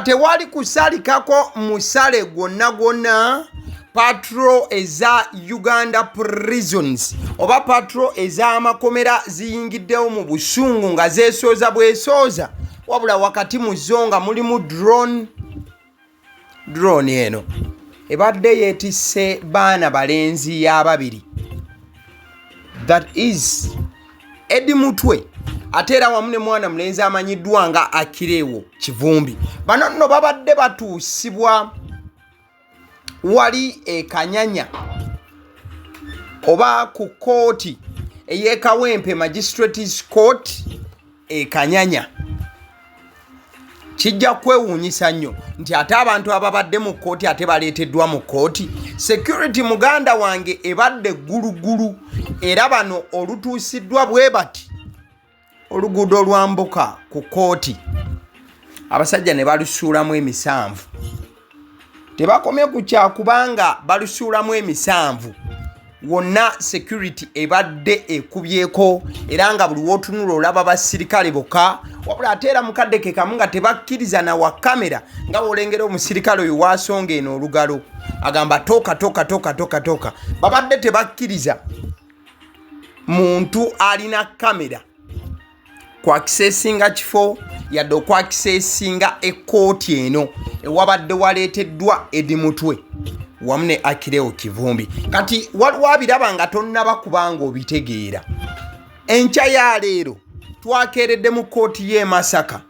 tewali kusalikako musale gwonna patrol eza Uganda prisons oba patrol eza amakomera ziyingiddewo mu busungu nga zeesooza bwesooza wabula wakati mu zo nga mulimu drone eno ebadde yeetisse baana balenzi y'ababiri, that is Eddy Mutwe ate era wamu ne mwana mulenzi amanyiddwa nga Achileo Kivumbi. Bano nno babadde batuusibwa wali ekanyanya oba ku kooti ey'ekawempe Magistrates Court ekanyanya. Kijja kwewuunyisa nnyo nti ate abantu ababadde mu kooti ate baleeteddwa mu kooti. Security muganda wange ebadde gulugulu era bano olutuusiddwa bwe bati oluguudo olwambuka ku kooti abasajja ne balusuulamu emisanvu. Tebakomye ku kyakubanga balusuulamu emisanvu wonna security ebadde ekubyeko era nga buli wootunula olaba basirikale bokka wabula ate era mukaddeke kamu nga tebakkiriza na wa kamera nga olengera omusirikale oyo wasonga eno olugalo agamba toka babadde tebakkiriza muntu alina kamera kwakisesinga kifo yadde okwakisesinga ekkooti eno ewabadde waleeteddwa Eddy Mutwe wamu ne Achileo Kivumbi. Kati wabiraba nga tonnaba kubanga obitegeera. Enkya ya leero twakeeredde mu kooti y'e Masaka.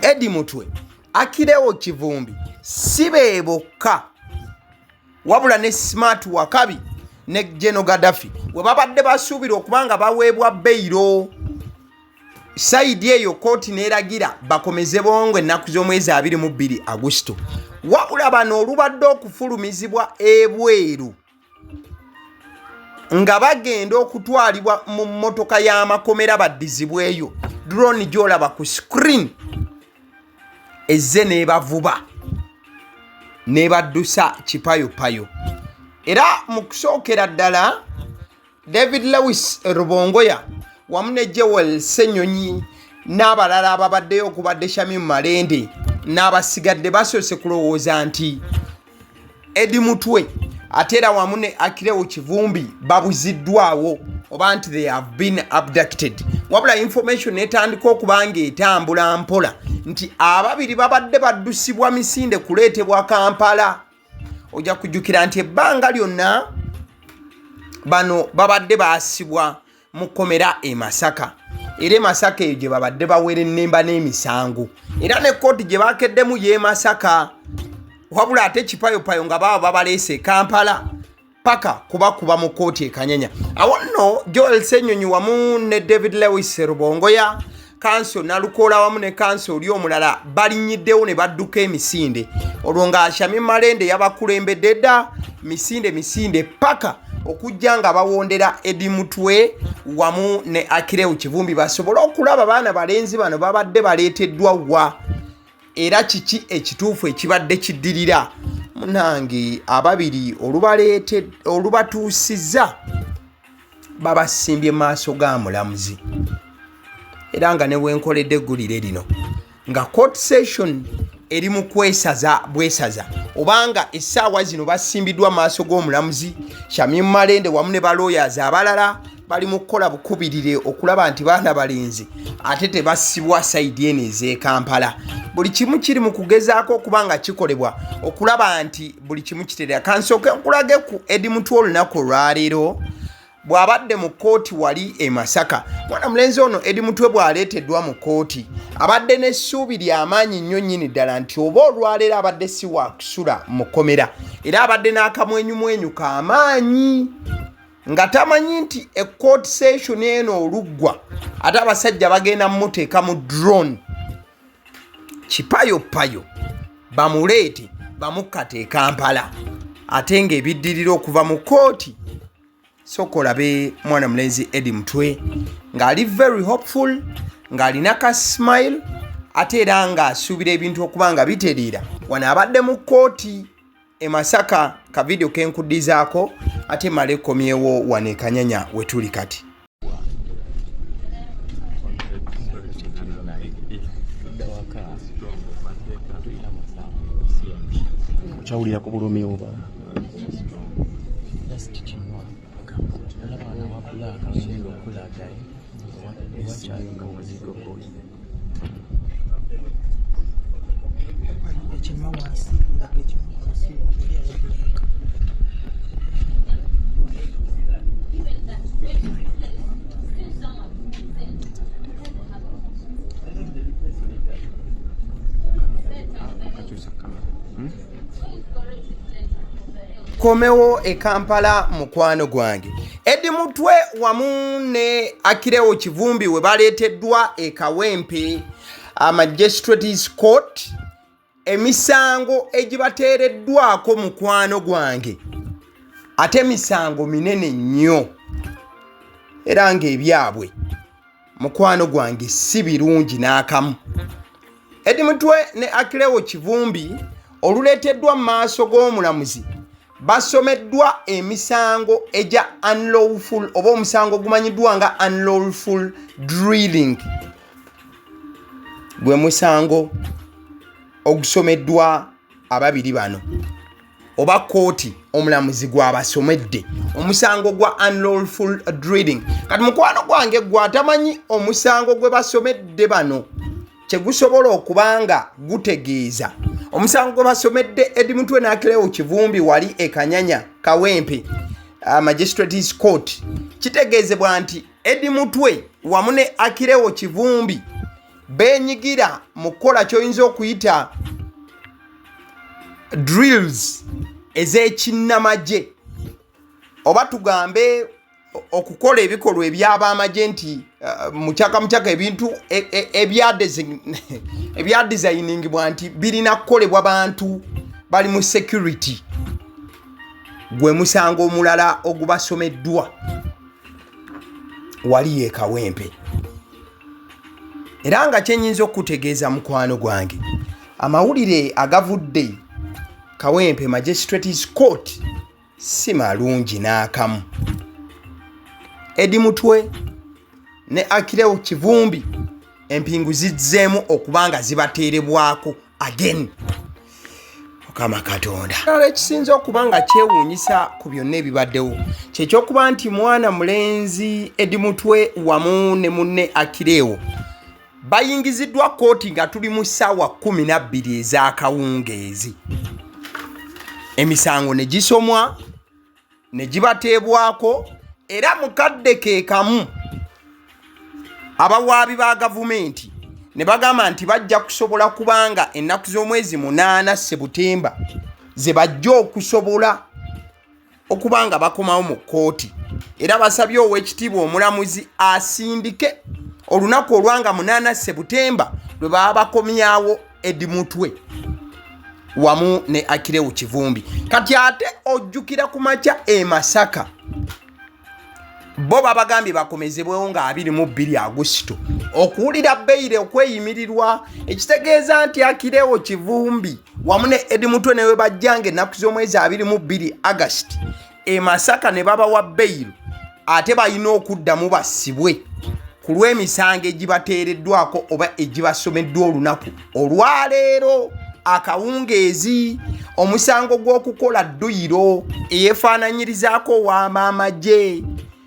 Eddy Mutwe, Achileo Kivumbi si be bokka wabula ne Smart Wakabi ne General Gaddafi we babadde basuubira okubanga baweebwa beyiro. Saidi eyo kooti neeragira bakomeze bongo ennaku z'omwezi 22 Agusto. Wabula bano olubadde okufulumizibwa ebweru nga bagenda okutwalibwa mu mmotoka y'amakomera baddizibweyo, drone gy'olaba ku screen ezze n'ebavuba n'ebaddusa kipayopayo. Era mu kusookera ddala David Lewis Rubongoya wamu ne Joel Senyonyi n'abalala ababaddeyo okubadde Shami Malende n'abasigadde basoose kulowooza nti Eddy Mutwe ate era wamu ne Achileo Kivumbi babuziddwawo oba nti they have been abducted. Wabula information etandika okubanga etambula mpola nti ababiri babadde baddusibwa misinde kuleetebwa Kampala. Ojja kujjukira nti ebbanga lyonna bano babadde baasibwa mu kkomera e Masaka. Era Masaka eyo gye babadde bawera ennemba n'emisango. Era ne kooti gye bakeddemu y'e Masaka. Wabula ate kipayopayo nga baba babaleese Kampala paka kuba mu kooti ekanyanya. Awo nno Joel Senyonyi wamu ne David Lewis Rubongoya kanso nalukoola wamu ne kanso oli omulala balinyiddewo ne badduka emisinde. Olwo nga Shami Malende yabakulembedde dda misinde paka okujja nga bawondera Eddy Mutwe wamu ne Achileo Kivumbi basobole okulaba baana balenzi bano babadde baleeteddwa wa era kiki ekituufu ekibadde kiddirira. Munange ababiri olubatuusizza babasimbye maaso ga mulamuzi. Era nga ne wenkoledde eggulire lino nga court session eri mu kwesaza bwesaza obanga essaawa zino basimbiddwa maaso g'omulamuzi. Shami Malende wamu ne balawyers abalala bali mu kukola bukubirire okulaba nti baana balenzi ate tebasibwa saidi eno ez'e Kampala. Buli kimu kiri mu kugezaako okubanga kikolebwa okulaba nti buli kimu kiterera. Kansooke nkulage ku Eddy Mutwe olunaku olwaleero bw'abadde mu kooti wali e Masaka. Mwana mulenzi ono Eddy Mutwe bw'aleeteddwa mu kooti abadde n'essuubi ly'amaanyi nnyo nnyini ddala nti oba olwaleero abadde si wa kusula mu kkomera era abadde n'akamwenyumwenyu k'amaanyi nga tamanyi nti court session eno oluggwa ate abasajja bagenda mmuteeka mu drone kipayopayo bamuleete bamukkate e Kampala ate ng'ebiddirira okuva mu kooti. Sokolabe mwana mulenzi Eddy Mutwe ng'ali very hopeful ng'alina ka smile ate era ng'asuubira ebintu okuba nga bitereera. Wano abadde mu kooti e Masaka ka video kenkuddizaako ate male komyewo wano e Kanyanya wetuli kati. tawulira ku bulumi oba komewo e Kampala mukwano gwange. Eddy Mutwe wamu ne Achileo Kivumbi we baleeteddwa e Kawempe Magistrates Court emisango egibateereddwako mukwano gwange. Ate emisango minene nnyo era ng'ebyabwe mukwano gwange si birungi n'akamu. Eddy Mutwe ne Achileo Kivumbi oluleeteddwa mu maaso g'omulamuzi basomeddwa emisango eja unlawful oba omusango gumanyiddwa nga unlawful drilling. Gwe musango ogusomeddwa ababiri bano oba kooti omulamuzi gwabasomedde omusango gwa unlawful drilling. Kati mukwano gwange gwatamanyi omusango gwe basomedde bano kyegusobola okubanga gutegeeza. Omusango gwe basomedde Eddy Mutwe ne Achileo Kivumbi wali e Kanyanya Kawempe Magistrates Court kitegeezebwa nti Eddy Mutwe wamu ne Achileo Kivumbi benyigira mu kukola ky'oyinza okuyita drills ez'ekinnamagye oba tugambe okukola ebikolwa eby'abamagye nti mukyaka ebintu ebya designing bwa nti birina kukolebwa bantu bali mu security. Gwe musango omulala ogubasomeddwa wali e Kawempe. Era nga kyenyinza okutegeeza mukwano gwange amawulire agavudde Kawempe Magistrates Court si malungi n'akamu. Eddy Mutwe ne Achileo Kivumbi empingu zizzeemu okubanga zibateerebwako again. Mukama Katonda ekisinza okubanga kyewuunyisa ku byonna ebibaddewo kyekyokuba nti mwana mulenzi Eddy Mutwe wamu ne munne Achileo bayingiziddwa kooti nga tuli mu ssaawa 12 ez'akawungeezi. Emisango ne gisomwa ne gibateebwako era mukadde ke kamu abawaabi ba gavumenti ne bagamba nti bajja kusobola kubanga ennaku z'omwezi 8 Sebutemba ze bajja okusobola okubanga bakomawo mu kooti. Era basabye Oweekitiibwa omulamuzi asindike olunaku olwanga 8 Sebutemba lwe baba bakomyawo Eddy Mutwe wamu ne Achileo Kivumbi. Kati ate ojjukira ku makya e Masaka bo babagambye bakomezebwewo nga 22 Agusito okuwulira beyire okweyimirirwa ekitegeeza nti Achileo Kivumbi wamu ne Eddy Mutwe newe bajjange ennaku z'omwezi 22 August e Masaka ne babawa beyiro ate balina okuddamu basibwe ku lw'emisango egibateereddwako oba egibasomeddwa olunaku olwaleero akawungeezi. Omusango gw'okukola dduyiro eyeefaananyirizaako w'amamagye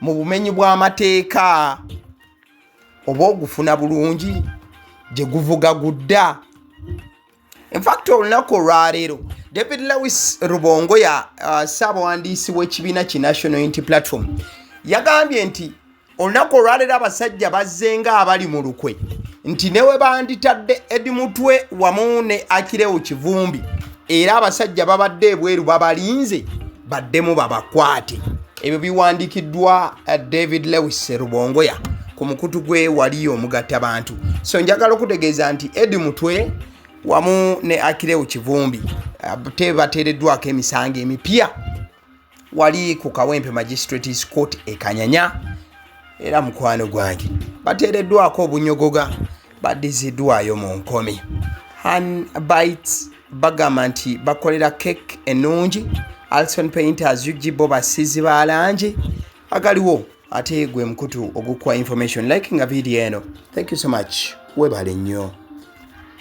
mu bumenyi bw'amateeka oba ogufuna bulungi gye guvuga gudda. In fact olunaku olwaleero David Lewis Rubongoya ssaabawandiisi w'ekibiina ki National Unity Platform yagambye nti olunaku olwaleero abasajja bazzenga abali mu lukwe nti newe banditadde Eddy Mutwe wamu ne Achileo Kivumbi era abasajja babadde ebweru babalinze baddemu babakwate. Ebyo biwandikiddwa David Lewis Rubongoya ku mukutu gwe waliyo omugatta bantu. So njagala okutegeeza nti Eddy Mutwe wamu ne Achileo Kivumbi bateereddwako emisango emipya wali ku Kawempe Magistrates Court e Kanyanya. Era mukwano gwange bateereddwako obunyogoga baddiziddwayo mu nkome. Bites bagamba nti bakolera cake ennungi. Alson Painters yujibo basizi balangi agaliwo ate gwe mkutu ogukwa information like nga video eno. Thank you so much. Webale nnyo.